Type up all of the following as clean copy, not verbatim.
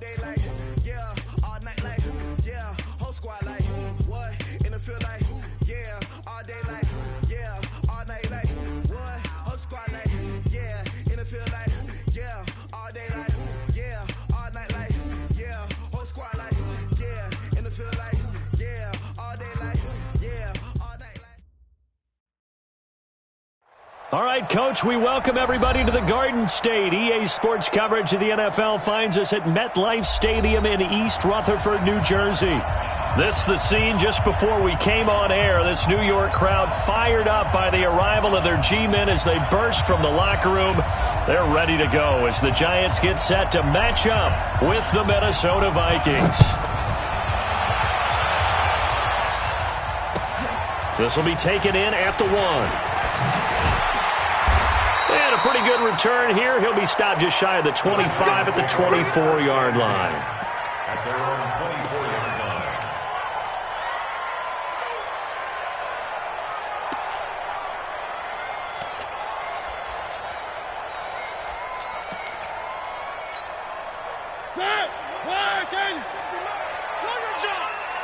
day like, yeah, all night like, yeah, whole squad like, what, in the field like, yeah, all day like, yeah, all night like, what, whole squad like, yeah, in the field like, yeah, all day like, yeah, all night like, yeah, whole squad like, yeah, in the field like, yeah, all day like, yeah, all night like. All right, Coach, we welcome everybody to the Garden State. EA Sports coverage of the NFL finds us at MetLife Stadium in East Rutherford, New Jersey. This is the scene just before we came on air. This New York crowd fired up by the arrival of their G-men as they burst from the locker room. They're ready to go as the Giants get set to match up with the Minnesota Vikings. This will be taken in at the 1. And a pretty good return here. He'll be stopped just shy of the 25 at the 24-yard line. At their own 24-yard line.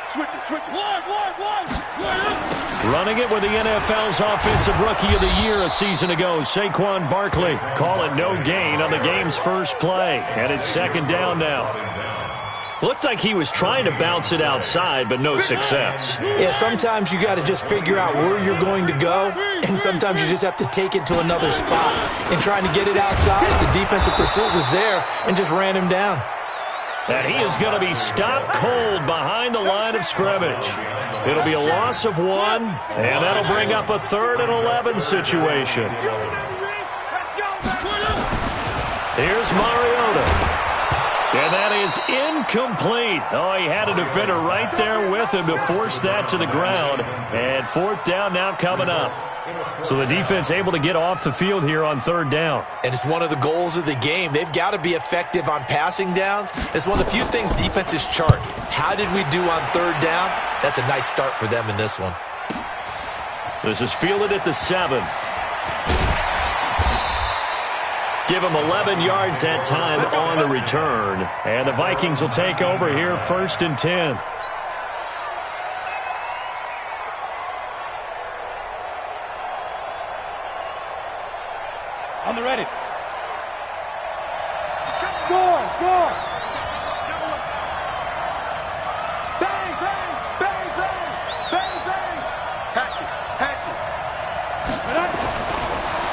Switch it. One. Running it with the NFL's Offensive Rookie of the Year a season ago, Saquon Barkley. Call it no gain on the game's first play. And it's second down now. Looked like he was trying to bounce it outside, but no success. Yeah, sometimes you got to just figure out where you're going to go, and sometimes you just have to take it to another spot. And trying to get it outside, the defensive pursuit was there and just ran him down. And he is going to be stopped cold behind the line of scrimmage. It'll be a loss of 1, and that'll bring up a 3rd and 11 situation. Here's Mariota. And that is incomplete. Oh, he had a defender right there with him to force that to the ground. And 4th down now coming up. So the defense able to get off the field here on 3rd down. And it's one of the goals of the game. They've got to be effective on passing downs. It's one of the few things defenses chart. How did we do on 3rd down? That's a nice start for them in this one. This is fielded at the 7. Give him 11 yards that time on the return. And the Vikings will take over here 1st and 10. On the ready. Score. Bang, bang, bang, bang, bang, bang. Hatchet.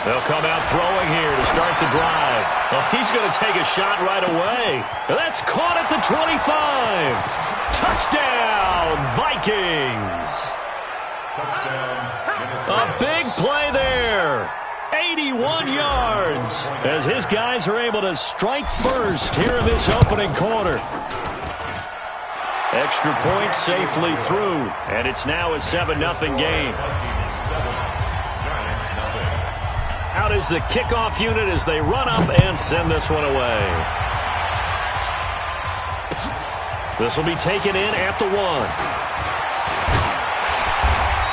They'll come out throwing here to start the drive. Well, he's going to take a shot right away. That's caught at the 25. Touchdown, Vikings. A big play there. 81 yards as his guys are able to strike first here in this opening quarter. Extra point safely through, and it's now a 7-0 game. Out is the kickoff unit as they run up and send this one away. This will be taken in at the 1.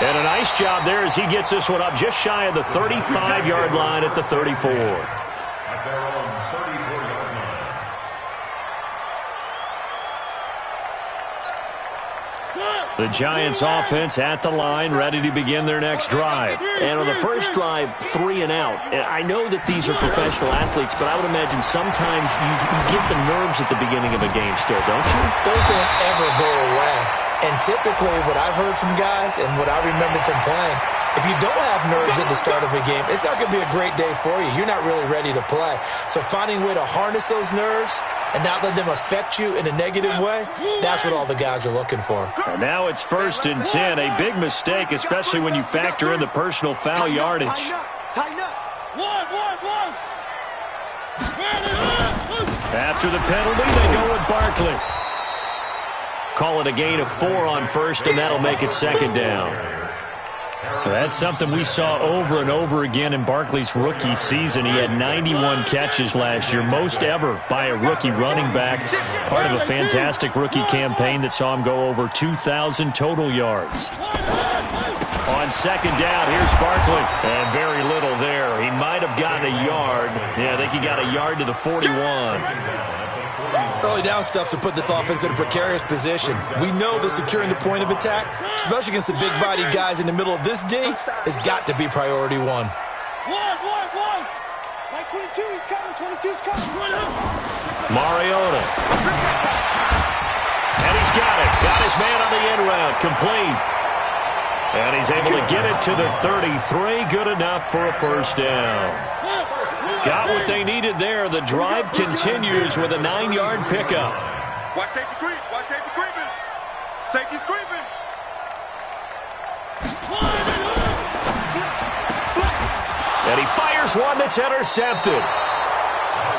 And a nice job there as he gets this one up just shy of the 35-yard line at the 34. At their own 34-yard line. The Giants offense at the line, ready to begin their next drive. And on the first drive, 3 and out. I know that these are professional athletes, but I would imagine sometimes you get the nerves at the beginning of a game still, don't you? Those don't ever go away. And typically what I've heard from guys and what I remember from playing, if you don't have nerves at the start of a game, it's not going to be a great day for you. You're not really ready to play. So finding a way to harness those nerves and not let them affect you in a negative way, that's what all the guys are looking for. And now it's 1st and 10. A big mistake, especially when you factor in the personal foul yardage. Tighten up. One. After the penalty, they go with Barkley. Call it a gain of 4 on 1st, and that'll make it 2nd down. That's something we saw over and over again in Barkley's rookie season. He had 91 catches last year, most ever by a rookie running back. Part of a fantastic rookie campaign that saw him go over 2,000 total yards. On 2nd down, here's Barkley. And very little there. He might have gotten a yard. Yeah, I think he got a yard to the 41. Early down stuffs will put this offense in a precarious position. We know that securing the point of attack, especially against the big-bodied guys in the middle of this D, has got to be priority one. Like 22, he's coming. 22's coming. Mariota. And he's got it. Got his man on the end route. Complete. And he's able to get it to the 33. Good enough for a first down. Got what they needed there. The drive continues with a 9-yard pickup. Watch safety creep. Watch safety creeping. Safety's creeping. And he fires one that's intercepted.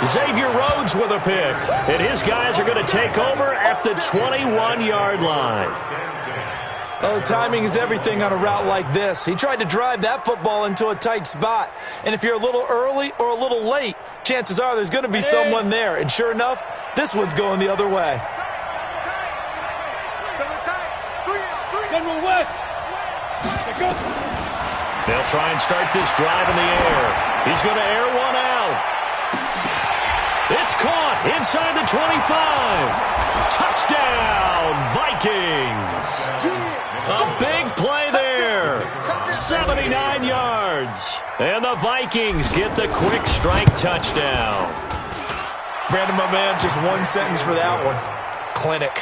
Xavier Rhodes with a pick. And his guys are going to take over at the 21-yard line. Oh, timing is everything on a route like this. He tried to drive that football into a tight spot. And if you're a little early or a little late, chances are there's going to be someone there. And sure enough, this one's going the other way. They'll try and start this drive in the air. He's going to air one out. It's caught inside the 25. Touchdown, Vikings. A big play there. 79 yards. And the Vikings get the quick strike touchdown. Brandon, my man, just one sentence for that one. Clinic.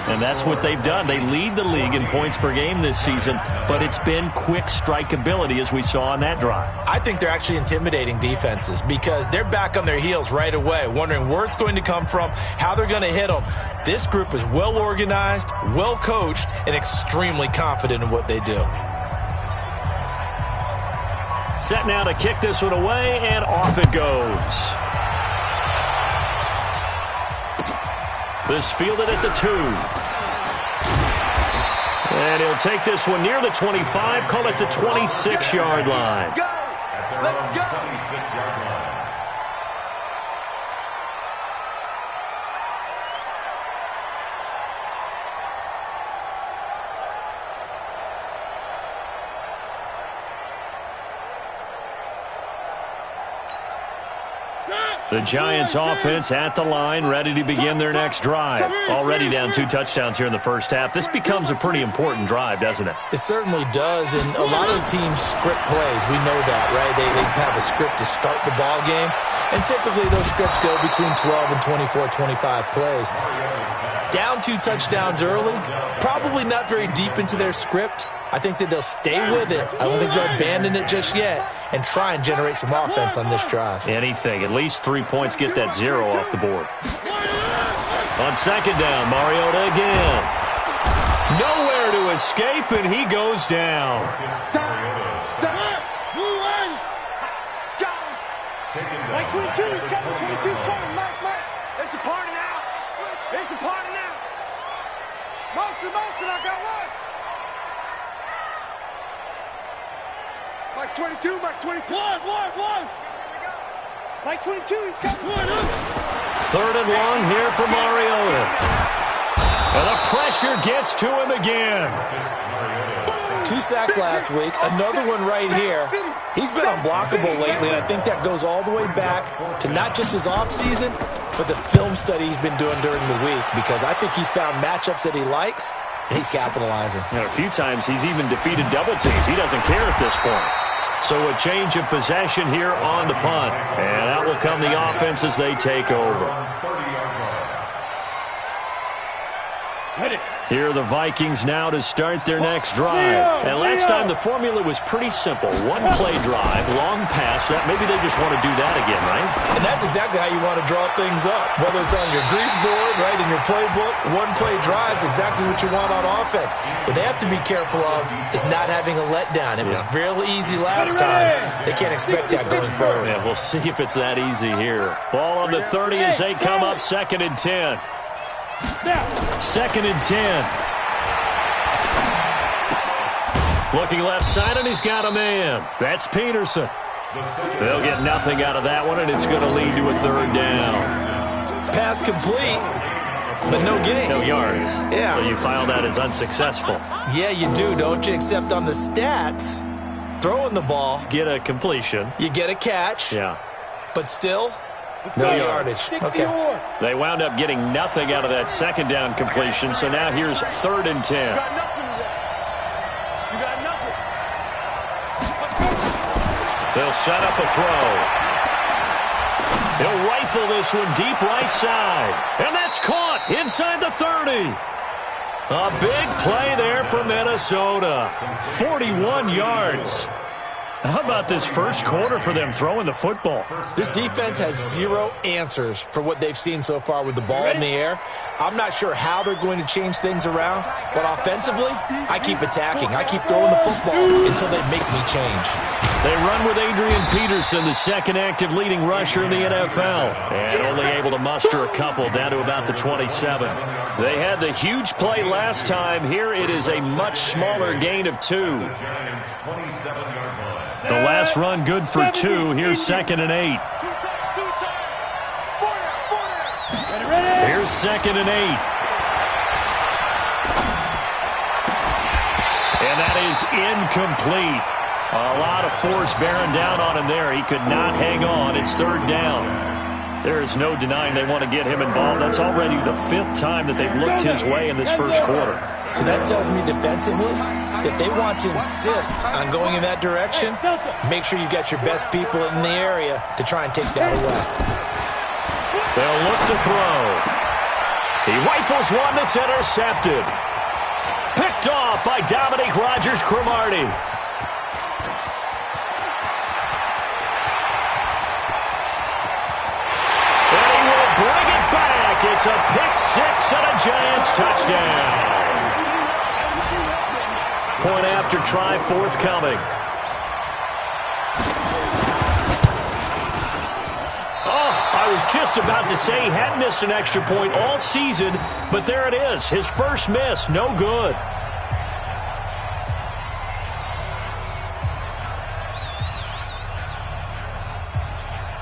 And that's what they've done. They lead the league in points per game this season, but it's been quick strike ability as we saw on that drive. I think they're actually intimidating defenses because they're back on their heels right away, wondering where it's going to come from, how they're going to hit them. This group is well organized, well coached, and extremely confident in what they do. Set now to kick this one away, and off it goes. This fielded at the 2. And he'll take this one near the 25, call it the 26-yard line. Go! Let's go! 26-yard line. The Giants offense at the line, ready to begin their next drive. Already down 2 touchdowns here in the first half. This becomes a pretty important drive, doesn't it? It certainly does, and a lot of the teams script plays. We know that, right? They have a script to start the ball game, and typically those scripts go between 12 and 24, 25 plays. Down 2 touchdowns early, probably not very deep into their script. I think that they'll stay with it. I don't think they'll abandon it just yet and try and generate some offense on this drive. Anything. At least 3 points, get that 0 off the board. On second down, Mariota again. Nowhere to escape, and he goes down. Like 22, he's coming. 22's coming. Mike. It's a party now. It's a party now. Motion, I got one. Mike 22, Mike 22. One. Like 22, he's coming. 3rd and 1 here for Mariota. And the pressure gets to him again. 2 sacks last week, another one right here. He's been unblockable lately, and I think that goes all the way back to not just his offseason, but the film study he's been doing during the week, because I think he's found matchups that he likes, and he's capitalizing. And a few times he's even defeated double teams. He doesn't care at this point. So a change of possession here on the punt. And out will come the offense as they take over. Here are the Vikings now to start their next drive. And last time the formula was pretty simple. 1-play drive, long pass. That maybe they just want to do that again, right? And that's exactly how you want to draw things up. Whether it's on your grease board, right, in your playbook, 1-play drive's exactly what you want on offense. What they have to be careful of is not having a letdown. It was real easy last time. They can't expect that going forward. Yeah, we'll see if it's that easy here. Ball on the 30 as they come up 2nd and 10. 2nd and 10. Looking left side, and he's got a man. That's Peterson. They'll get nothing out of that one, and it's going to lead to a 3rd down. Pass complete, but no gain. No yards. Yeah. So you file that as unsuccessful. Yeah, you do, don't you? Except on the stats, throwing the ball. Get a completion. You get a catch. Yeah. But still, No yardage. Okay. They wound up getting nothing out of that second down completion, so now here's 3rd and 10. You got nothing today. You got nothing. They'll set up a throw. He'll rifle this one deep right side. And that's caught inside the 30. A big play there for Minnesota. 41 yards. How about this first quarter for them throwing the football? This defense has zero answers for what they've seen so far with the ball in the air. I'm not sure how they're going to change things around, but offensively, I keep attacking. I keep throwing the football until they make me change. They run with Adrian Peterson, the second active leading rusher in the NFL, and only able to muster a couple down to about the 27. They had the huge play last time. Here it is a much smaller gain of 2. The last run good for 2. Here's 2nd and 8. Here's 2nd and 8. And that is incomplete. A lot of force bearing down on him there. He could not hang on. It's 3rd down. There is no denying they want to get him involved. That's already the 5th time that they've looked his way in this first quarter. So that tells me defensively that they want to insist on going in that direction. Make sure you've got your best people in the area to try and take that away. They'll look to throw. He rifles one that's intercepted. Picked off by Dominique Rodgers-Cromartie. It's a pick-6 and a Giants touchdown. Point after try forthcoming. Oh, I was just about to say he hadn't missed an extra point all season, but there it is. His first miss, no good.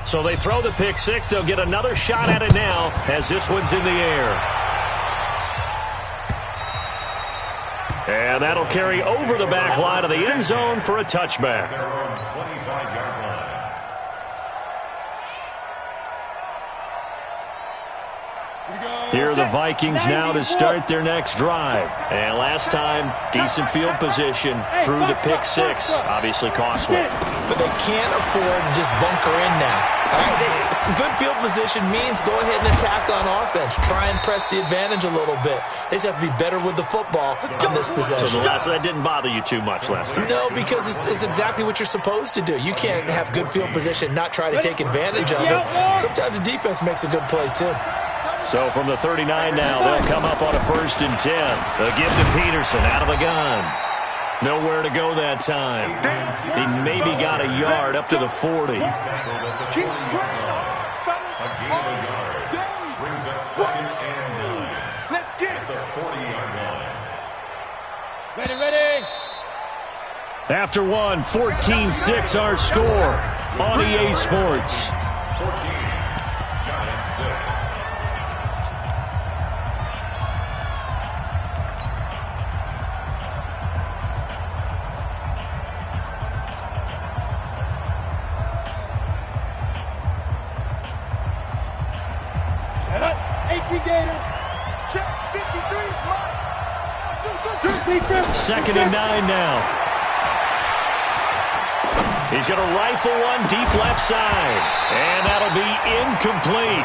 So they throw the pick-6. They'll get another shot at it now as this one's in the air. And that'll carry over the back line of the end zone for a touchback. Here are the Vikings now to start their next drive. And last time, decent field position through the pick-6. Obviously costly. But they can't afford to just bunker in now. All right, good field position means go ahead and attack on offense. Try and press the advantage a little bit. They just have to be better with the football on this possession. So that didn't bother you too much last time? No, because it's exactly what you're supposed to do. You can't have good field position, not try to take advantage of it. Sometimes the defense makes a good play, too. So from the 39 now, they'll come up on a 1st and 10. They'll give to Peterson out of the gun. Nowhere to go that time. He maybe got a yard up to the 40. Keep playing on, fellas. Brings up 2nd and 9. Let's get it. The 40-yard line. Ready. After one, 14-6 our score on EA Sports. 14. Giants 6. Check 53. 2nd and 9 now. He's going to rifle one deep left side. And that'll be incomplete.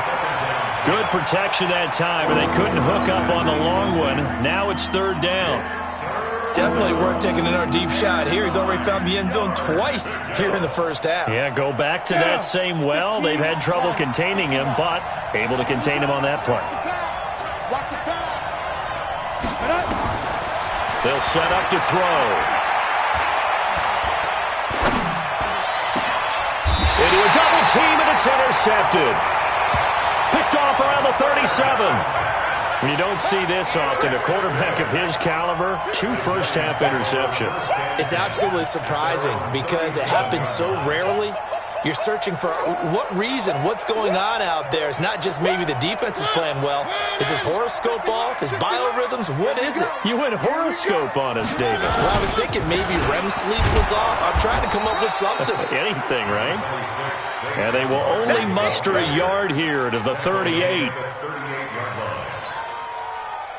Good protection that time, and they couldn't hook up on the long one. Now it's 3rd down. Definitely worth taking another deep shot here. He's already found the end zone twice here in the first half. Yeah, go back to that same well. They've had trouble containing him, but able to contain him on that play. Watch the pass. They'll set up to throw. Into a double team, and it's intercepted. Picked off around the 37. You don't see this often. A quarterback of his caliber, 2 first-half interceptions. It's absolutely surprising because it happens so rarely. You're searching for what reason, what's going on out there. It's not just maybe the defense is playing well. Is his horoscope off? His biorhythms? What is it? You went horoscope on us, David. Well, I was thinking maybe REM sleep was off. I'm trying to come up with something. Anything, right? And they will only muster a yard here to the 38.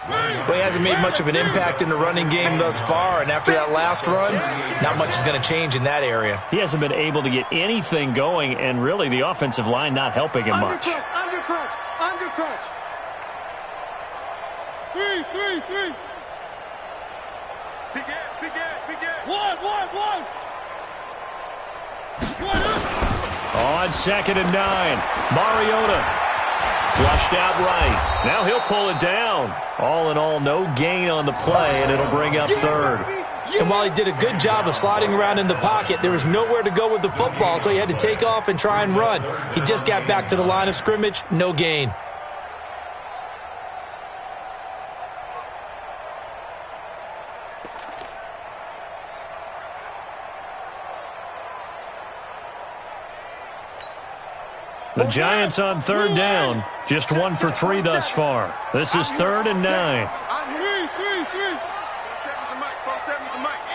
Well, he hasn't made much of an impact in the running game thus far, and after that last run, not much is going to change in that area. He hasn't been able to get anything going, and really the offensive line not helping him much. Undercrunch. 3. Big ass. One. On 2nd and 9, Mariota flushed out right. Now he'll pull it down. All in all, no gain on the play, and it'll bring up 3rd. And while he did a good job of sliding around in the pocket, there was nowhere to go with the football, so he had to take off and try and run. He just got back to the line of scrimmage, no gain. The Giants on 3rd down, just 1 for 3 thus far. This is 3rd and 9. 3.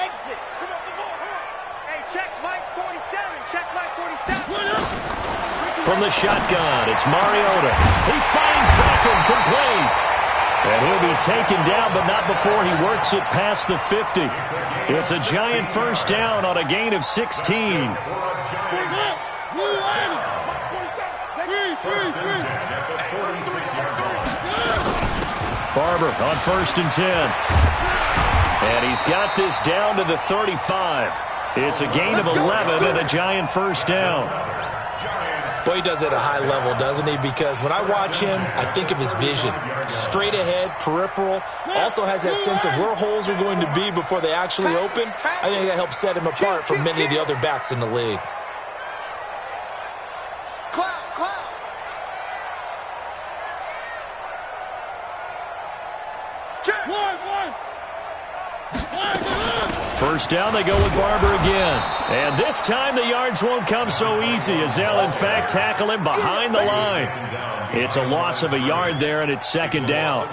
Exit. Hey, check Mike 47. From the shotgun, it's Mariota. He finds Beckham complete. And he'll be taken down, but not before he works it past the 50. It's a Giant first down on a gain of 16. Barber on 1st and 10. And he's got this down to the 35. It's a gain of 11 and a Giant first down. Boy, he does it at a high level, doesn't he? Because when I watch him, I think of his vision. Straight ahead, peripheral. Also has that sense of where holes are going to be before they actually open. I think that helps set him apart from many of the other backs in the league. First down, they go with Barber again. And this time the yards won't come so easy as they'll, in fact, tackle him behind the line. It's a loss of a yard there, and it's 2nd down.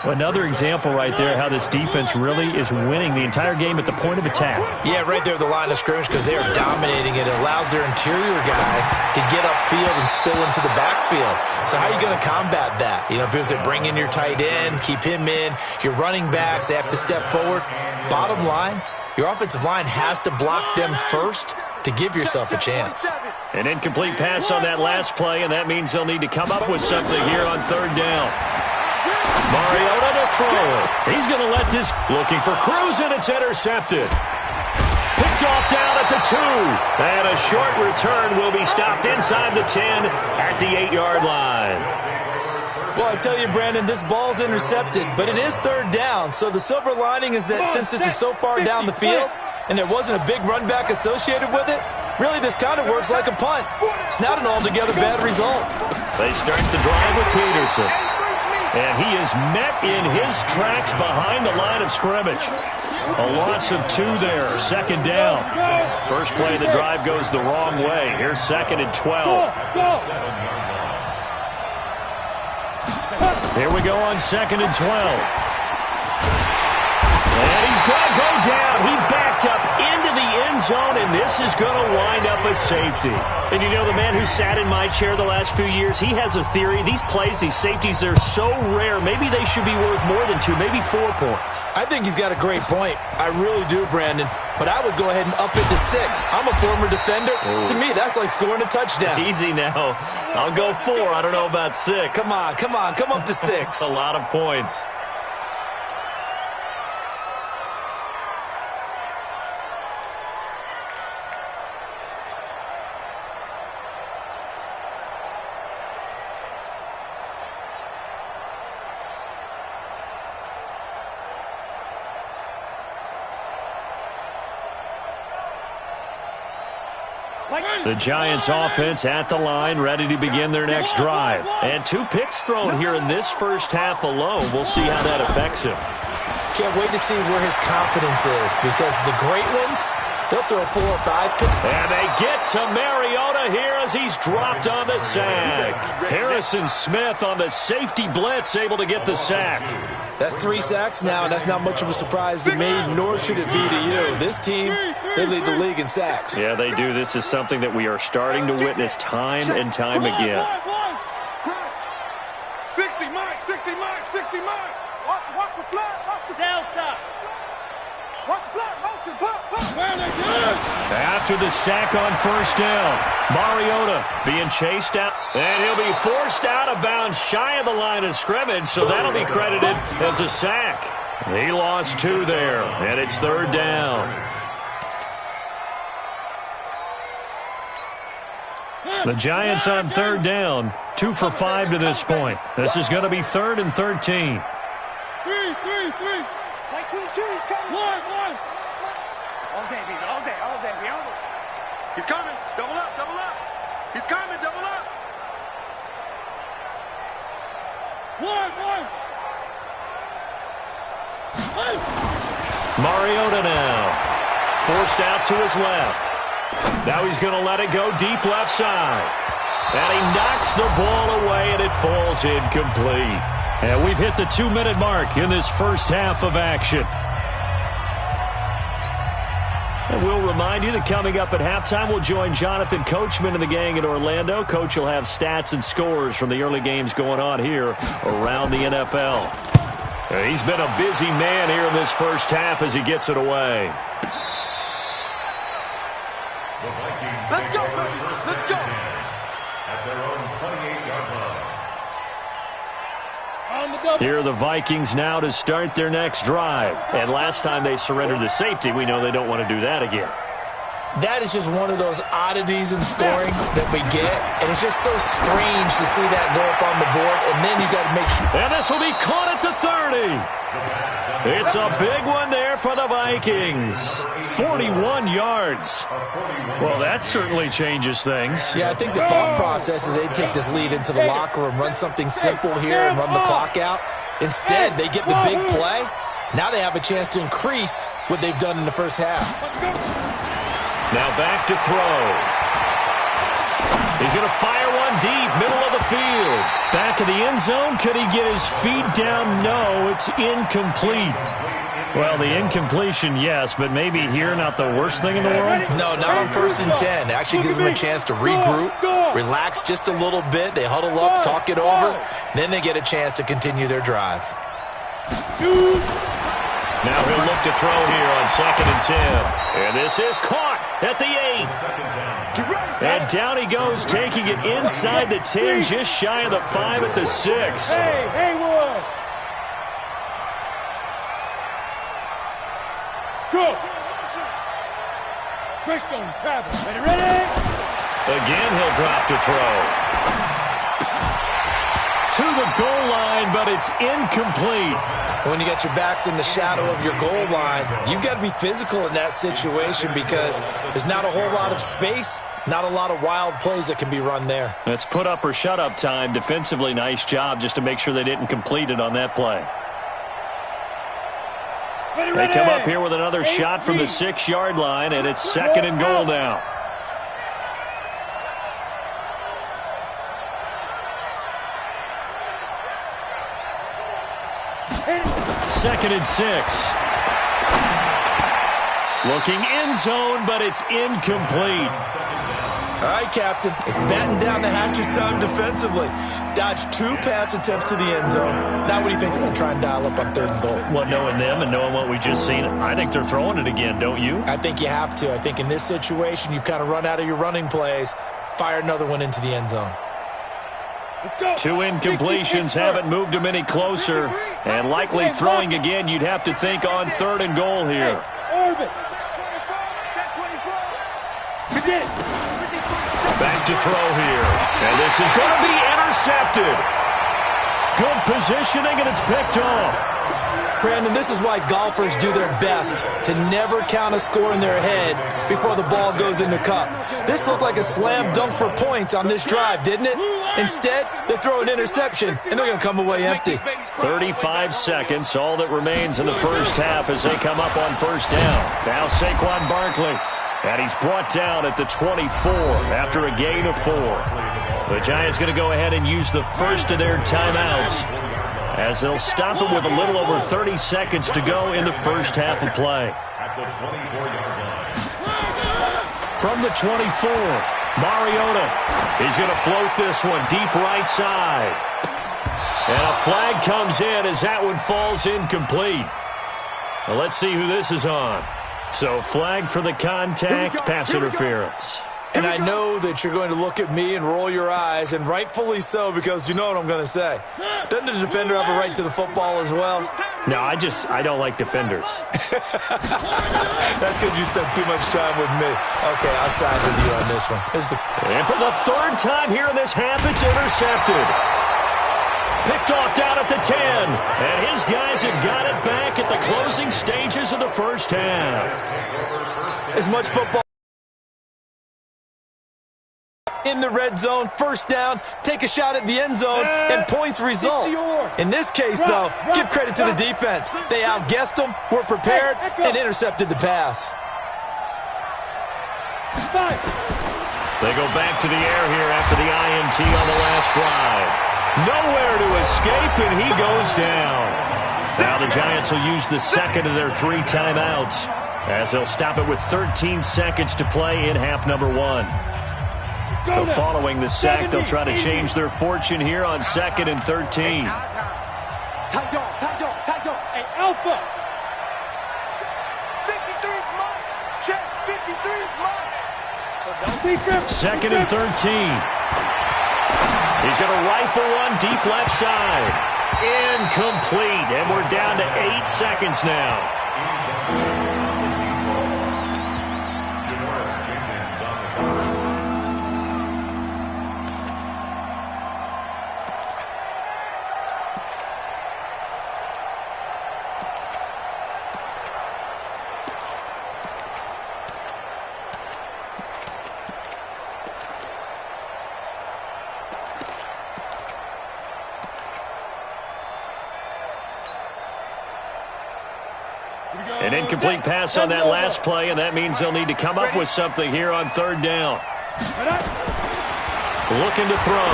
Another example right there how this defense really is winning the entire game at the point of attack. Yeah, right there at the line of scrimmage because they are dominating it. It allows their interior guys to get upfield and spill into the backfield. So how are you going to combat that? You know, because they bring in your tight end, keep him in, your running backs, they have to step forward. Bottom line, your offensive line has to block them first to give yourself a chance. An incomplete pass on that last play, and that means they'll need to come up with something here on 3rd down. Mariota to throw it. He's going to let this, looking for Cruz, and it's intercepted. Picked off down at the 2. And a short return will be stopped inside the 10 at the 8-yard line. Well, I tell you, Brandon, this ball's intercepted, but it is 3rd down. So the silver lining is that since this is so far down the field and there wasn't a big run back associated with it, really this kind of works like a punt. It's not an altogether bad result. They start the drive with Peterson. And he is met in his tracks behind the line of scrimmage. A loss of 2 there, 2nd down. First play of the drive goes the wrong way. Here's 2nd and 12. Here we go on 2nd and 12. And he's going to go down. He backed up into the end zone, and this is going to wind up a safety. And you know, the man who sat in my chair the last few years, he has a theory. These plays, these safeties, they're so rare. Maybe they should be worth more than 2, maybe 4 points. I think he's got a great point. I really do, Brandon. But I would go ahead and up it to 6. I'm a former defender. Ooh. To me, that's like scoring a touchdown. Easy now. I'll go 4. I don't know about 6. Come on. Come up to 6. A lot of points. The Giants offense at the line, ready to begin their next drive. And 2 picks thrown here in this first half alone. We'll see how that affects him. Can't wait to see where his confidence is, because the great ones, They'll throw 4 or 5 picks. And they get to Mariota here as he's dropped on the sack. Harrison Smith on the safety blitz, able to get the sack. That's 3 sacks now, and that's not much of a surprise to me, nor should it be to you. This team, they lead the league in sacks. Yeah, they do. This is something that we are starting to witness time and time again. 60 Mike, 60 Mike, 60 Mike. Watch the flat, watch the Delta. Watch the flat, motion, pop. Where they good? After the sack on first down, Mariota being chased out, and he'll be forced out of bounds shy of the line of scrimmage, so that'll be credited as a sack. He lost 2 there, and it's 3rd down. The Giants on 3rd down, 2 for 5 to this point. This is going to be 3rd and 13. 3. Like 22, he's coming. One. All day, baby, all day. He's coming. Double up. He's coming, double up. One. Mariota now, forced out to his left. Now he's going to let it go deep left side. And he knocks the ball away, and it falls incomplete. And we've hit the 2-minute mark in this first half of action. And we'll remind you that coming up at halftime, we'll join Jonathan Coachman and the gang in Orlando. Coach will have stats and scores from the early games going on here around the NFL. He's been a busy man here in this first half as he gets it away. The Vikings Let's go, baby. Let's go. at their own 28-yard line. On the double. Here are the Vikings now to start their next drive. And last time they surrendered the safety, we know they don't want to do that again. That is just one of those oddities in scoring that we get, and it's just so strange to see that go up on the board, and then you got to make sure. And this will be caught at the 30. It's a big one there for the Vikings. 41 yards. Well, that certainly changes things. Yeah, I think the thought process is they take this lead into the locker room, run something simple here, and run the clock out. Instead, they get the big play. Now they have a chance to increase what they've done in the first half. Now back to throw. He's going to fire one deep, middle of the field. Back of the end zone. Could he get his feet down? No, it's incomplete. Well, the incompletion, yes, but maybe here not the worst thing in the world? No, not on 1st and 10. It actually gives them a chance to regroup, relax just a little bit. They huddle up, talk it over, then they get a chance to continue their drive. Now he'll look to throw here on 2nd and 10. And this is caught at the 8. And down he goes, taking it inside the 10, just shy of the 5 at the 6. Hey, Haywood. Go. Crystal travel. Ready? Again, he'll drop to throw. To the goal line, but it's incomplete. When you got your backs in the shadow of your goal line, you've got to be physical in that situation because there's not a whole lot of space, not a lot of wild plays that can be run there. It's put up or shut up time. Defensively, nice job just to make sure they didn't complete it on that play. They come up here with another shot from the 6-yard line, and it's 2nd and goal now. Second and 6. Looking end zone, but it's incomplete. All right, Captain. It's batten down the hatches time defensively. Dodged 2 pass attempts to the end zone. Now what do you think they're going to try and dial up on 3rd and goal? Well, knowing them and knowing what we just seen, I think they're throwing it again, don't you? I think you have to. I think in this situation, you've kind of run out of your running plays. Fire another one into the end zone. 2 incompletions haven't moved him any closer. And likely throwing again, you'd have to think on 3rd and goal here. Back to throw here. And this is going to be intercepted. Good positioning, and it's picked off. Brandon, this is why golfers do their best to never count a score in their head before the ball goes in the cup. This looked like a slam dunk for points on this drive, didn't it? Instead, they throw an interception, and they're going to come away empty. 35 seconds, all that remains in the first half as they come up on 1st down. Now Saquon Barkley And he's brought down at the 24 after a gain of 4. The Giants going to go ahead and use the first of their timeouts as they'll stop it with a little over 30 seconds to go in the first half of play. From the 24, Mariota. He's going to float this one deep right side. And a flag comes in as that one falls incomplete. Well, let's see who this is on. So flag for the contact, pass interference. And I know that you're going to look at me and roll your eyes, and rightfully so, because you know what I'm going to say. Doesn't the defender have a right to the football as well? No, I don't like defenders. That's because you spent too much time with me. Okay, I'll side with you on this one. And for the third time here in this half, it's intercepted. Picked off down at the 10. And his guys have got it back at the closing stages of the first half. As much football in the red zone, first down, take a shot at the end zone, and points result. In this case, though, give credit to the defense. They outguessed them, were prepared, and intercepted the pass. They go back to the air here after the INT on the last drive. Nowhere to escape, and he goes down. Now the Giants will use the second of their 3 timeouts as they'll stop it with 13 seconds to play in half number 1. So following the sack, they'll try to change their fortune here on 2nd and 13. Hey, Alpha. 53's mine. Check, 53's mine. 2nd and 13. He's going to rifle one deep left side. Incomplete, and we're down to 8 seconds now. An incomplete pass on that last play, and that means they'll need to come up with something here on 3rd down. Looking to throw.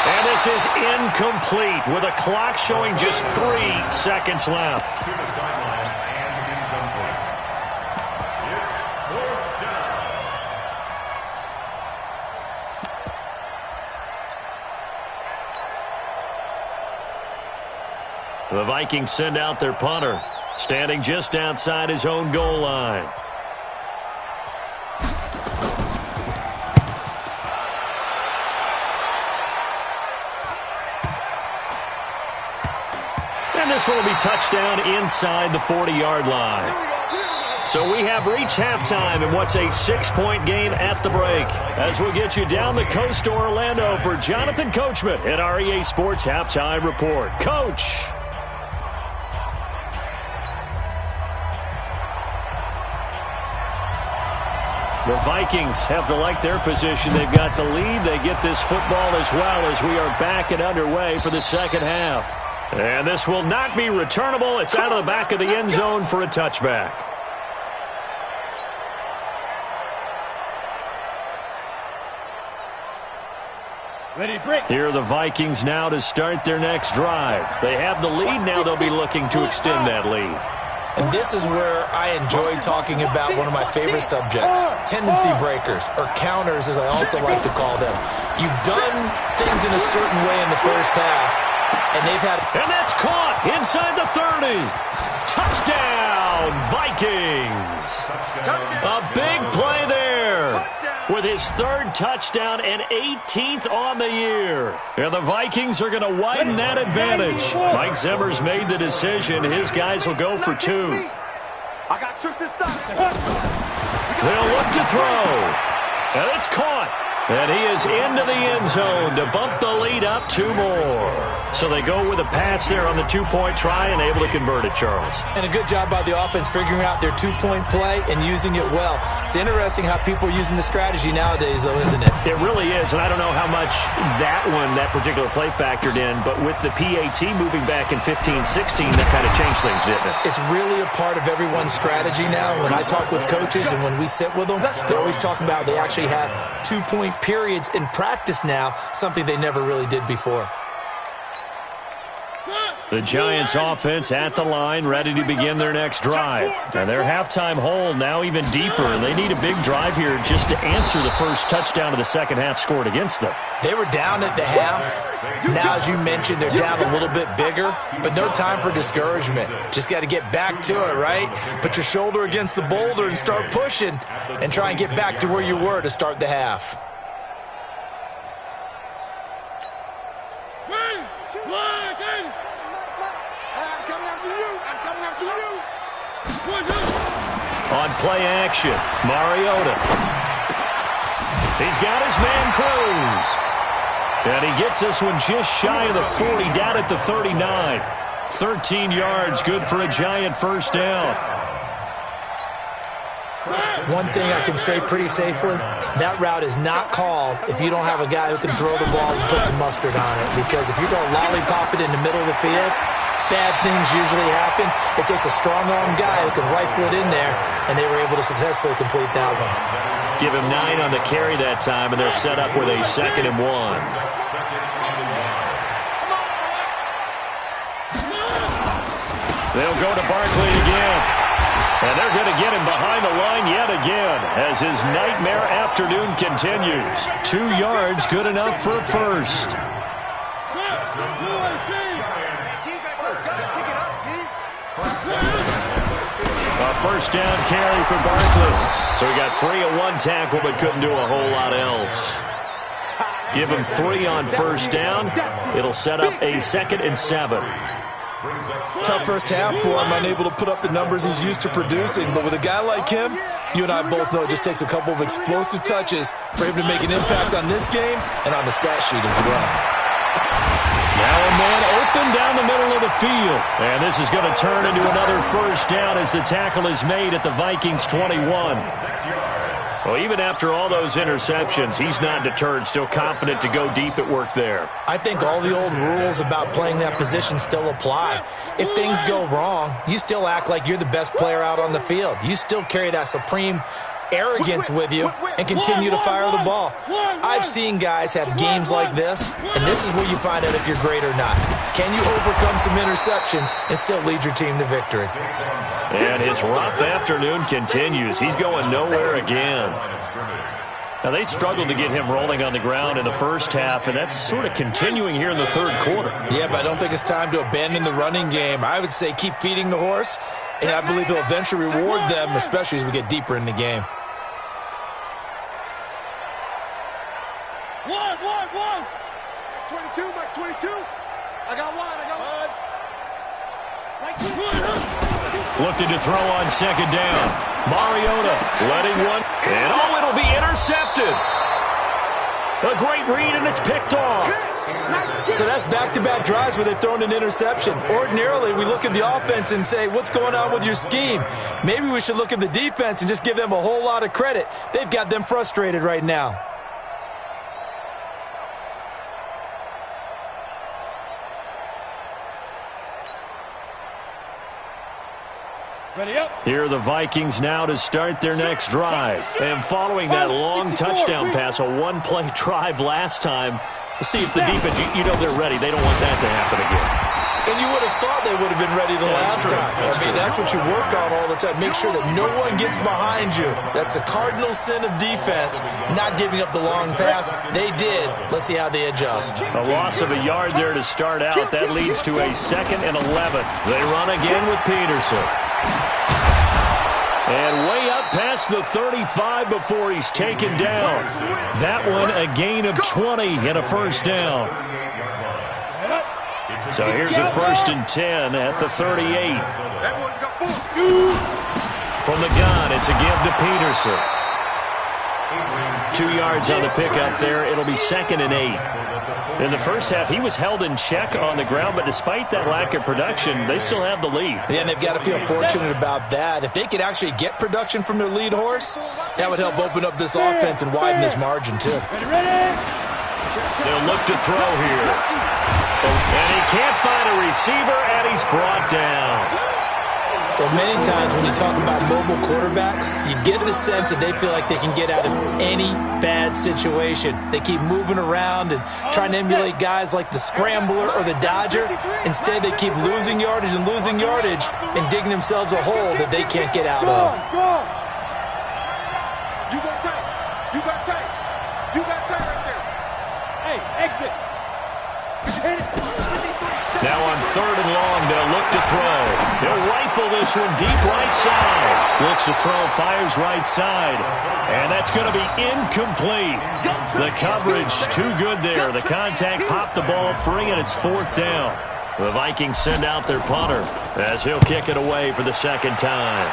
And this is incomplete with a clock showing just 3 seconds left. To the sideline and incomplete. It's 4th down. The Vikings send out their punter, standing just outside his own goal line. And this one will be touchdown inside the 40-yard line. So we have reached halftime in what's a 6-point game at the break. As we'll get you down the coast to Orlando for Jonathan Coachman at our EA Sports Halftime Report. Coach. The Vikings have to like their position. They've got the lead. They get this football as well as we are back and underway for the second half. And this will not be returnable. It's out of the back of the end zone for a touchback. Ready, break. Here are the Vikings now to start their next drive. They have the lead. Now they'll be looking to extend that lead. And this is where I enjoy talking about one of my favorite subjects, tendency breakers, or counters as I also like to call them. You've done things in a certain way in the first half, and they've had... And that's caught inside the 30. Touchdown, Vikings. A big play there. With his 3rd touchdown and 18th on the year. And the Vikings are going to widen that advantage. Mike Zimmer's made the decision. His guys will go for 2. I got tricked this side. They'll look to throw. And it's caught. And he is into the end zone to bump the lead up 2 more. So they go with a pass there on the two-point try and able to convert it, Charles. And a good job by the offense figuring out their two-point play and using it well. It's interesting how people are using the strategy nowadays, though, isn't it? It really is, and I don't know how much that particular play factored in, but with the PAT moving back in 15-16, that kind of changed things, didn't it? It's really a part of everyone's strategy now. When I talk with coaches and when we sit with them, they always talk about they actually have two-point periods in practice now, something they never really did before. The Giants offense at the line, ready to begin their next drive. And their halftime hole now even deeper, and they need a big drive here just to answer the first touchdown of the second half scored against them. They were down at the half. Now, as you mentioned, they're down a little bit bigger, but no time for discouragement. Just got to get back to it, right? Put your shoulder against the boulder and start pushing and try and get back to where you were to start the half. On play action, Mariota. He's got his man Cruz. And he gets this one just shy of the 40, down at the 39. 13 yards, good for a Giant first down. One thing I can say pretty safely, that route is not called if you don't have a guy who can throw the ball and put some mustard on it. Because if you're going to lollipop it in the middle of the field, bad things usually happen. It takes a strong-arm guy who can rifle it in there, and they were able to successfully complete that one. Give him 9 on the carry that time, and they're set up with a 2nd and 1. They'll go to Barkley again. And they're going to get him behind the line yet again as his nightmare afternoon continues. 2 yards, good enough for a first. A first down carry for Barkley. So he got 3 on 1 tackle but couldn't do a whole lot else. Give him 3 on first down. It'll set up a 2nd and 7. Tough first half for him, unable to put up the numbers he's used to producing. But with a guy like him, you and I both know it just takes a couple of explosive touches for him to make an impact on this game and on the stat sheet as well. Now a man open down the middle of the field. And this is going to turn into another first down as the tackle is made at the Vikings 21. Well, even after all those interceptions, he's not deterred, still confident to go deep at work there. I think all the old rules about playing that position still apply. If things go wrong, you still act like you're the best player out on the field. You still carry that supreme arrogance with you and continue to fire the ball. I've seen guys have games like this, and this is where you find out if you're great or not. Can you overcome some interceptions and still lead your team to victory? And his rough afternoon continues. He's going nowhere again. Now, they struggled to get him rolling on the ground in the first half, and that's sort of continuing here in the third quarter. Yeah, but I don't think it's time to abandon the running game. I would say keep feeding the horse, and I believe he'll eventually reward them, especially as we get deeper in the game. One. 22, Mike, 22. I got one. Looking to throw on second down. Mariota letting one. And it'll be intercepted. A great read, and it's picked off. So that's back-to-back drives where they've thrown an interception. Ordinarily, we look at the offense and say, what's going on with your scheme? Maybe we should look at the defense and just give them a whole lot of credit. They've got them frustrated right now. Ready up. Here are the Vikings now to start their next drive. And following that long touchdown pass, a one-play drive last time, let's see if the defense, you know they're ready. They don't want that to happen again. And you would have thought they would have been ready the last time. That's what you work on all the time. Make sure that no one gets behind you. That's the cardinal sin of defense, not giving up the long pass. They did. Let's see how they adjust. A loss of a yard there to start out. That leads to a 2nd and 11. They run again with Peterson. And way up past the 35 before he's taken down. That one a gain of 20 and a first down. So here's a 1st and 10 at the 38. From the gun, it's a give to Peterson. 2 yards on the pickup there. It'll be 2nd and 8. In the first half, he was held in check on the ground, but despite that lack of production, they still have the lead. Yeah, and they've got to feel fortunate about that. If they could actually get production from their lead horse, that would help open up this offense and widen this margin, too. They'll look to throw here. And he can't find a receiver, and he's brought down. Well, many times when you talk about mobile quarterbacks, you get the sense that they feel like they can get out of any bad situation. They keep moving around and trying to emulate guys like the Scrambler or the Dodger. Instead, they keep losing yardage and digging themselves a hole that they can't get out of. You got tight. You got tight. You got tight right there. Hey, exit. Now on 3rd and long, they'll look to throw. They'll rifle this one deep right side. Looks to throw, fires right side. And that's going to be incomplete. The coverage too good there. The contact popped the ball free, and it's 4th down. The Vikings send out their punter as he'll kick it away for the 2nd time.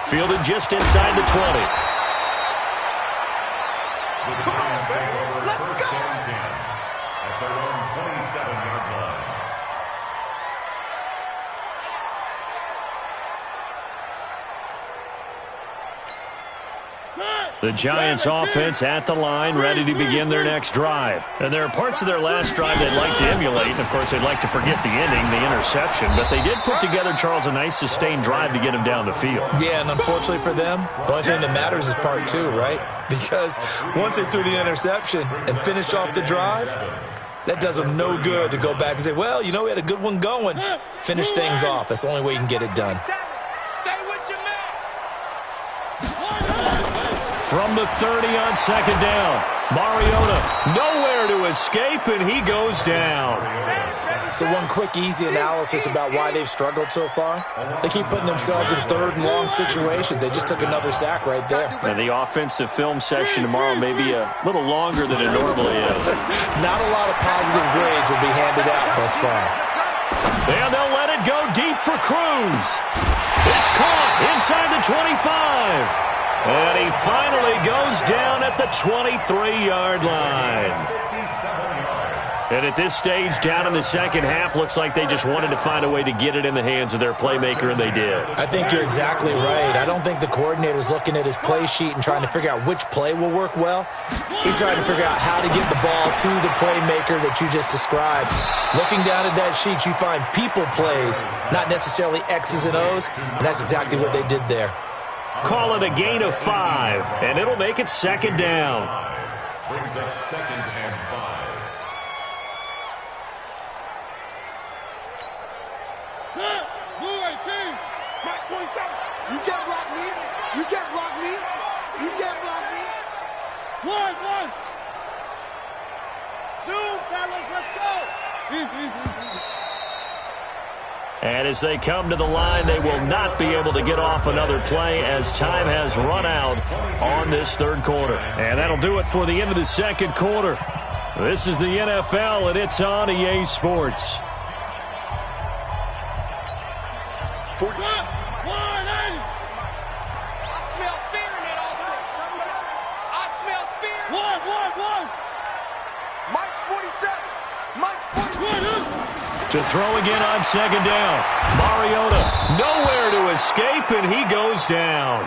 Fielded just inside the 20. Let's go! At their own 27-yard line. The Giants offense at the line, ready to begin their next drive. And there are parts of their last drive they'd like to emulate. And of course, they'd like to forget the ending, the interception. But they did put together, Charles, a nice sustained drive to get him down the field. Yeah, and unfortunately for them, the only thing that matters is part 2, right? Because once they threw the interception and finished off the drive, that does them no good to go back and say, well, you know, we had a good one going. Finish things off. That's the only way you can get it done. From the 30 on 2nd down, Mariota nowhere to escape, and he goes down. So one quick, easy analysis about why they've struggled so far. They keep putting themselves in 3rd and long situations. They just took another sack right there. And the offensive film session tomorrow may be a little longer than it normally is. Not a lot of positive grades will be handed out thus far. And they'll let it go deep for Cruz. It's caught inside the 25. And he finally goes down at the 23-yard line. And at this stage, down in the 2nd half, looks like they just wanted to find a way to get it in the hands of their playmaker, and they did. I think you're exactly right. I don't think the coordinator's looking at his play sheet and trying to figure out which play will work well. He's trying to figure out how to get the ball to the playmaker that you just described. Looking down at that sheet, you find people plays, not necessarily X's and O's, and that's exactly what they did there. Call it a gain of 5, and it'll make it 2nd down. Brings up 2nd and 5. You can't block me. You can't block me. You can't block me. One. Zoom, fellas, let's go. And as they come to the line, they will not be able to get off another play as time has run out on this 3rd quarter. And that'll do it for the end of the 2nd quarter. This is the NFL, and it's on EA Sports. To throw again on 2nd down. Mariota nowhere to escape, and he goes down.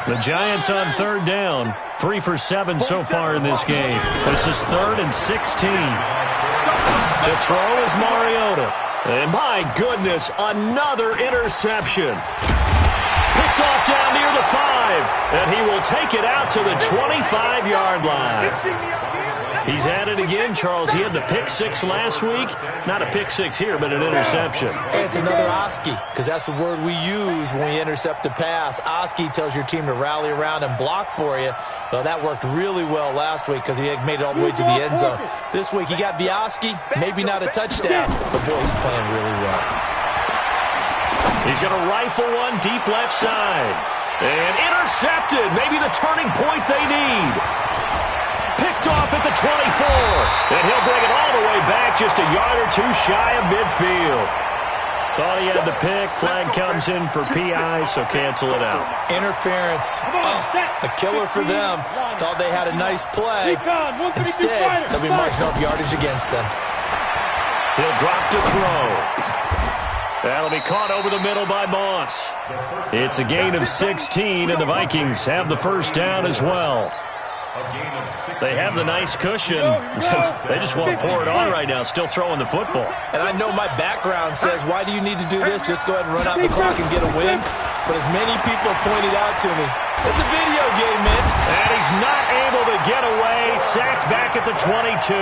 The Giants on 3rd down. 3 for 7 so far in this game. This is 3rd and 16. To throw is Mariota. And my goodness, another interception. Picked off down near the 5. And he will take it out to the 25-yard line. He's at it again, Charles. He had the pick 6 last week. Not a pick 6 here, but an interception. It's another Oski, because that's the word we use when we intercept a pass. Oski tells your team to rally around and block for you. Well, that worked really well last week because he had made it all the way to the end zone. This week he got the Oski, maybe not a touchdown, but boy, he's playing really well. He's going to rifle one deep left side. And intercepted, maybe the turning point they need. Picked off at the 24, and he'll bring it all the way back just a yard or two shy of midfield. Thought he had the pick. Flag comes in for PI, so cancel it out. Interference. A killer for them. Thought they had a nice play. Instead, they'll be marching off yardage against them. He'll drop to throw. That'll be caught over the middle by Moss. It's a gain of 16, and the Vikings have the first down as well. They have the nice cushion. They just want to pour it on right now, still throwing the football. And I know my background says, why do you need to do this? Just go ahead and run out the clock and get a win. But as many people have pointed out to me, it's a video game, man. And he's not able to get away. Sacked back at the 22.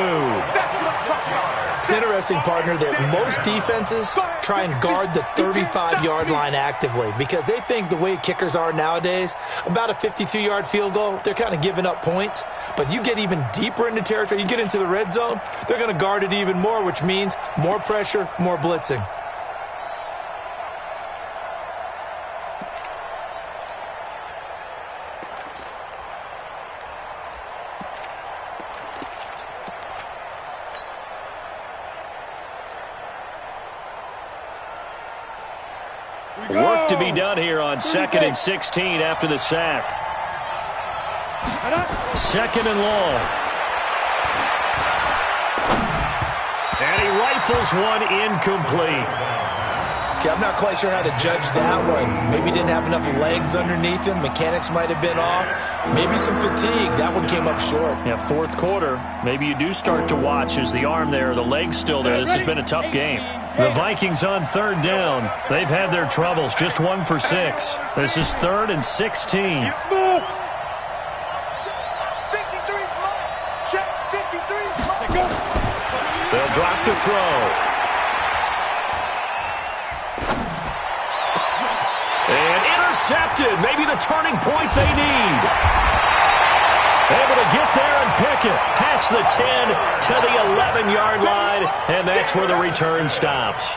It's interesting, partner, that most defenses try and guard the 35-yard line actively because they think the way kickers are nowadays, about a 52-yard field goal, they're kind of giving up points. But you get even deeper into territory, you get into the red zone, they're going to guard it even more, which means more pressure, more blitzing. Work to be done here on 2nd and 16 after the sack. 2nd and long. And he rifles one incomplete. Okay, I'm not quite sure how to judge that one. Maybe didn't have enough legs underneath him. Mechanics might have been off. Maybe some fatigue. That one came up short. Yeah, 4th quarter. Maybe you do start to watch as the arm there, the leg's still there. This has been a tough game. The Vikings on 3rd down. They've had their troubles, just 1 for 6. This is 3rd and 16. They'll drop to throw. And intercepted. Maybe the turning point they need. Able to get there and pick it. Past the 10 to the 11-yard line. And that's where the return stops.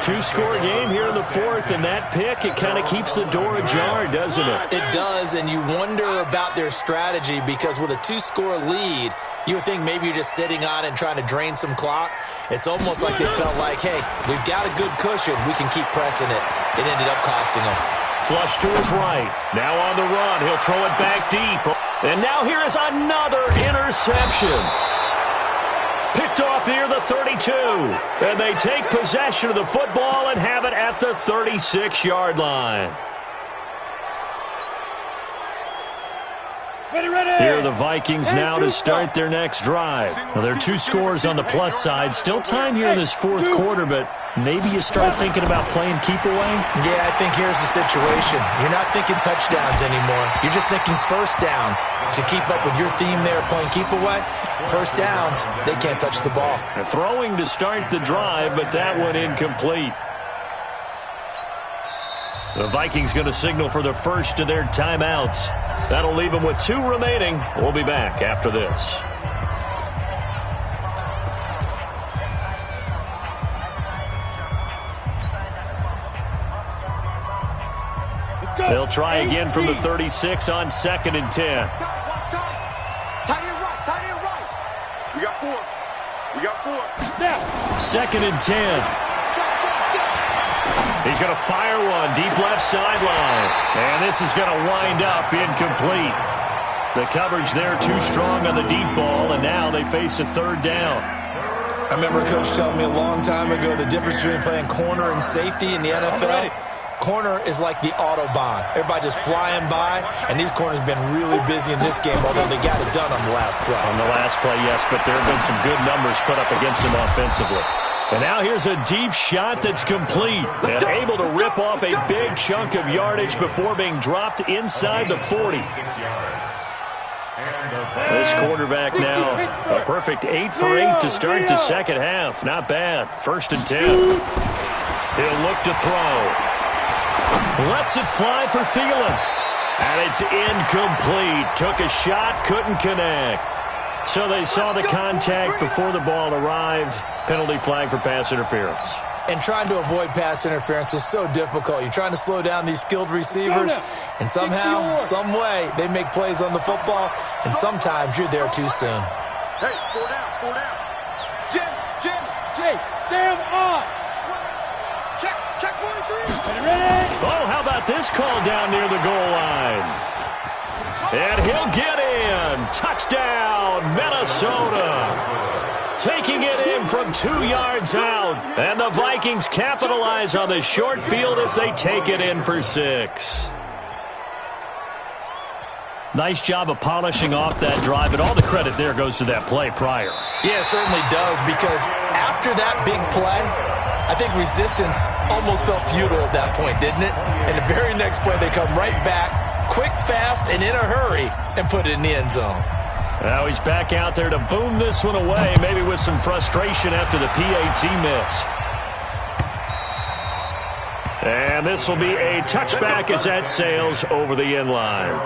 2-score game here in the 4th, and that pick, it kind of keeps the door ajar, doesn't it? It does, and you wonder about their strategy because with a 2-score lead, you would think maybe you're just sitting on it and trying to drain some clock. It's almost like they felt like, hey, we've got a good cushion. We can keep pressing it. It ended up costing them. Flush to his right. Now on the run. He'll throw it back deep. And now here is another interception. Picked off near the 32. And they take possession of the football and have it at the 36-yard line. Here are the Vikings now to start their next drive. Well, there are 2 scores on the plus side. Still time here in this 4th quarter, but maybe you start thinking about playing keep away? Yeah, I think here's the situation. You're not thinking touchdowns anymore. You're just thinking first downs. To keep up with your theme there, playing keep away, first downs, they can't touch the ball. They're throwing to start the drive, but that one incomplete. The Vikings going to signal for the first of their timeouts. That'll leave them with 2 remaining. We'll be back after this. They'll try again from the 36 on 2nd and 10. Tight end right. We got 4. Now. 2nd and 10. He's going to fire one deep left sideline. And this is going to wind up incomplete. The coverage there too strong on the deep ball, and now they face a 3rd down. I remember Coach telling me a long time ago the difference between playing corner and safety in the NFL. Corner is like the Autobahn. Everybody just flying by, and these corners have been really busy in this game, although they got it done on the last play. On the last play, yes, but there have been some good numbers put up against them offensively. And now here's a deep shot that's complete and able to rip off a big chunk of yardage before being dropped inside the 40. This quarterback now, a perfect 8 for 8 to start the second half. Not bad. 1st and 10. He'll look to throw. Lets it fly for Thielen. And it's incomplete. Took a shot, couldn't connect. So they saw the contact before the ball arrived. Penalty flag for pass interference. And trying to avoid pass interference is so difficult. You're trying to slow down these skilled receivers, and somehow, some way, they make plays on the football, and sometimes you're there too soon. Hey, 4 down. Jim, Jay, Sam on. Oh, how about this call down near the goal line? And he'll get in. Touchdown, Minnesota. Taking it in from 2 yards out. And the Vikings capitalize on the short field as they take it in for 6. Nice job of polishing off that drive, and all the credit there goes to that play prior. Yeah, it certainly does, because after that big play, I think resistance almost felt futile at that point, didn't it? And the very next play, they come right back, quick, fast, and in a hurry, and put it in the end zone. Now he's back out there to boom this one away, maybe with some frustration after the PAT miss. And this will be a touchback as that sails over the end line.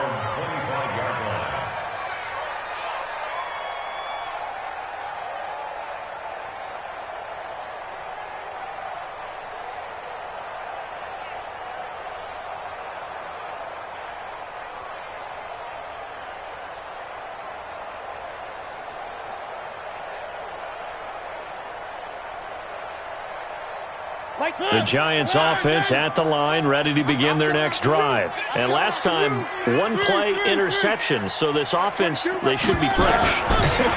The Giants offense at the line, ready to begin their next drive. And last time, one play interception, so this offense, they should be fresh.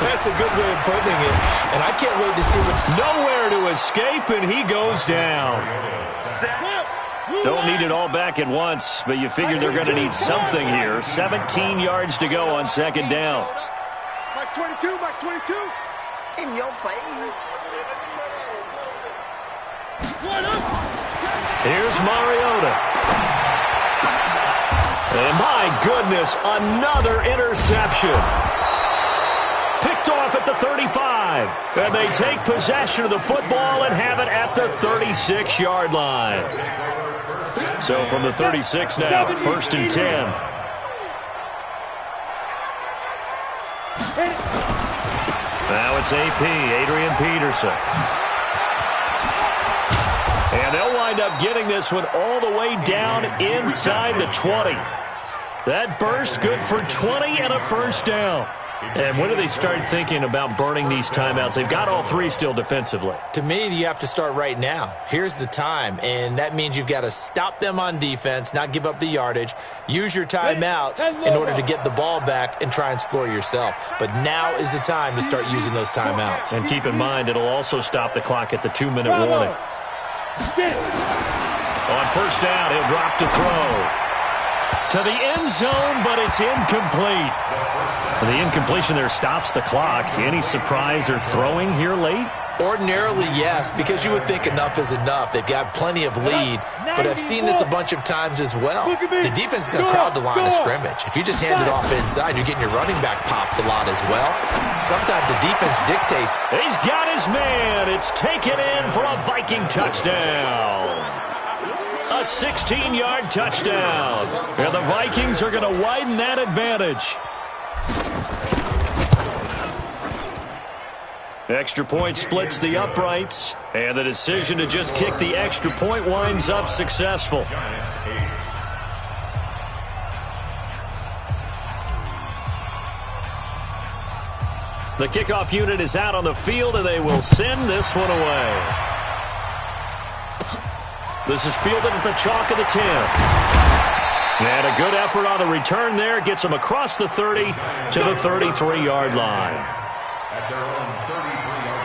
That's a good way of putting it, and I can't wait to see what... Nowhere to escape, and he goes down. Don't need it all back at once, but you figure they're going to need something here. 17 yards to go on second down. Mike 22, Mike 22. In your face. Here's Mariota. And my goodness, another interception. Picked off at the 35. And they take possession of the football and have it at the 36-yard line. So from the 36 now, 1st and 10. Now it's AP, Adrian Peterson. And they'll wind up getting this one all the way down inside the 20. That burst good for 20 and a first down. And when do they start thinking about burning these timeouts? They've got all 3 still defensively. To me, you have to start right now. Here's the time, and that means you've got to stop them on defense, not give up the yardage, use your timeouts in order to get the ball back and try and score yourself. But now is the time to start using those timeouts. And keep in mind, it'll also stop the clock at the 2-minute warning. On first down, he'll drop to throw. To the end zone, but it's incomplete. The incompletion there stops the clock. Any surprise they're throwing here late? Ordinarily, yes, because you would think enough is enough. They've got plenty of lead, but I've seen this a bunch of times as well. The defense is going to crowd the line of scrimmage. If you just hand it off inside, you're getting your running back popped a lot as well. Sometimes the defense dictates. He's got his man. It's taken in for a Viking touchdown. A 16-yard touchdown. And the Vikings are going to widen that advantage. Extra point splits the uprights, and the decision to just kick the extra point winds up successful. The kickoff unit is out on the field, and they will send this one away. This is fielded at the chalk of the 10. And a good effort on the return there gets them across the 30 to the 33-yard line. At their own 33-yard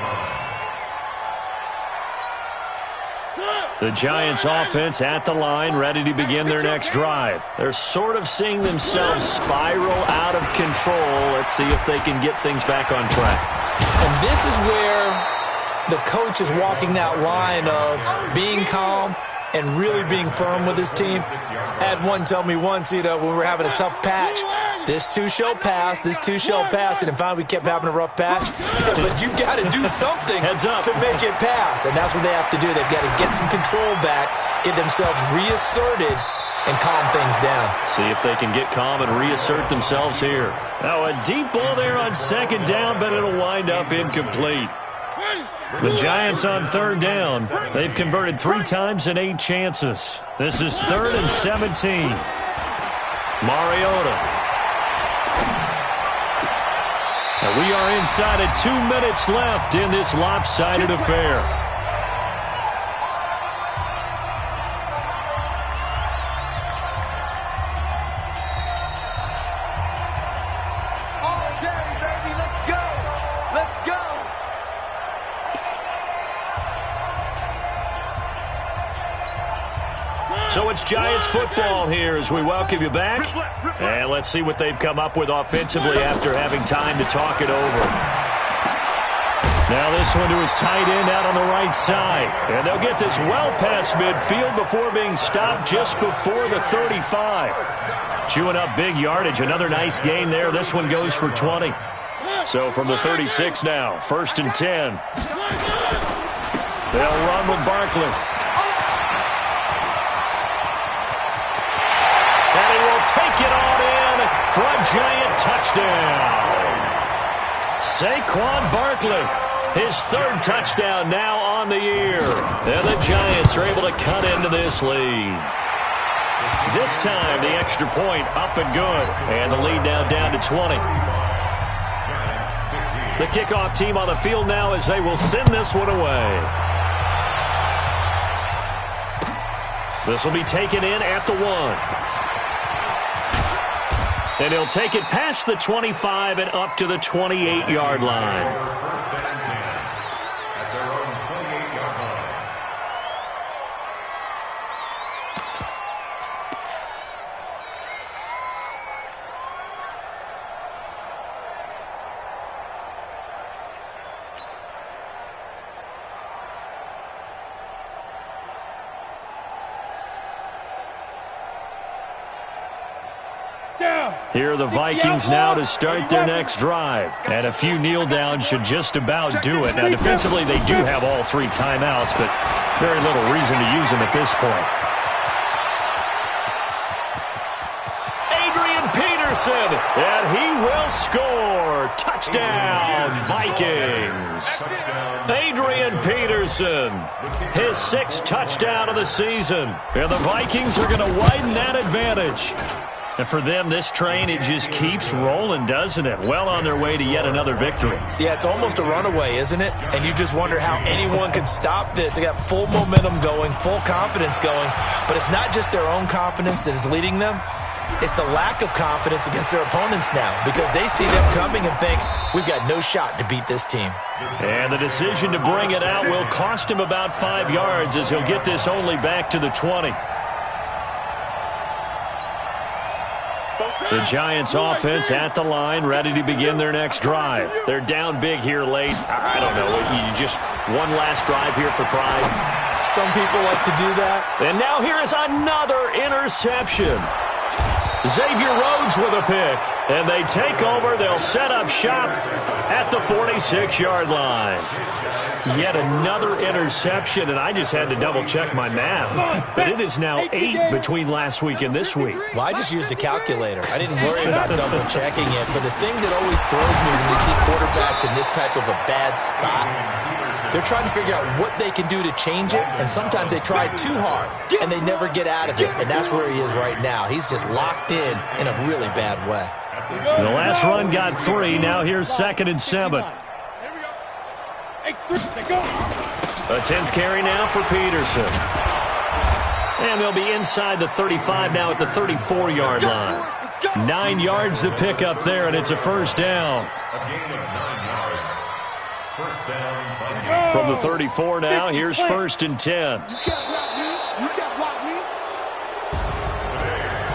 line. The Giants offense at the line, ready to begin their next drive. They're sort of seeing themselves spiral out of control. Let's see if they can get things back on track. And this is where the coach is walking that line of being calm and really being firm with his team. I had one tell me once, when we were having a tough patch, this too shall pass, this too shall pass, and finally we kept having a rough patch. He said, but you got to do something to make it pass, and that's what they have to do. They've got to get some control back, get themselves reasserted, and calm things down. See if they can get calm and reassert themselves here. Now a deep ball there on second down, but it'll wind up incomplete. The Giants on third down. They've converted 3 times in 8 chances. This is 3rd and 17. Mariota. And we are inside of 2 minutes left in this lopsided affair. So it's Giants football here as we welcome you back. And let's see what they've come up with offensively after having time to talk it over. Now this one to his tight end out on the right side. And they'll get this well past midfield before being stopped just before the 35. Chewing up big yardage. Another nice gain there. This one goes for 20. So from the 36 now, 1st and 10. They'll run with Barkley. And he will take it on in for a Giant touchdown. Saquon Barkley, his 3rd touchdown now on the year. And the Giants are able to cut into this lead. This time, the extra point up and good. And the lead now down to 20. The kickoff team on the field now as they will send this one away. This will be taken in at the 1. And he'll take it past the 25 and up to the 28-yard line. Here are the Vikings now to start their next drive. And a few kneel downs should just about do it. Now, defensively, they do have all 3 timeouts, but very little reason to use them at this point. Adrian Peterson, and he will score. Touchdown, Vikings. Adrian Peterson, his 6th touchdown of the season. And the Vikings are going to widen that advantage. And for them, this train, it just keeps rolling, doesn't it? Well on their way to yet another victory. Yeah, it's almost a runaway, isn't it? And you just wonder how anyone can stop this. They got full momentum going, full confidence going. But it's not just their own confidence that is leading them. It's the lack of confidence against their opponents now because they see them coming and think, we've got no shot to beat this team. And the decision to bring it out will cost him about 5 yards as he'll get this only back to the 20. The Giants offense at the line, ready to begin their next drive. They're down big here late. I don't know. You just one last drive here for pride. Some people like to do that. And now here is another interception. Xavier Rhodes with a pick. And they take over. They'll set up shop at the 46-yard line. Yet another interception, and I just had to double-check my math. But it is now 8 between last week and this week. Well, I just used a calculator. I didn't worry about double-checking it. But the thing that always throws me when we see quarterbacks in this type of a bad spot, they're trying to figure out what they can do to change it, and sometimes they try too hard, and they never get out of it. And that's where he is right now. He's just locked in a really bad way. The last run got 3. Now here's 2nd and 7. A 10th carry now for Peterson. And they'll be inside the 35 now at the 34-yard line. 9 yards to pick up there, and it's a first down. A gain of 9 yards. First down. From the 34 now, here's 1st and 10.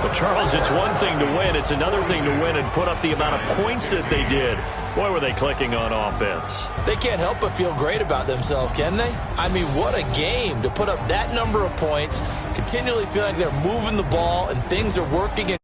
But, Charles, it's one thing to win. It's another thing to win and put up the amount of points that they did. Boy, were they clicking on offense. They can't help but feel great about themselves, can they? I mean, what a game to put up that number of points, continually feel like they're moving the ball and things are working.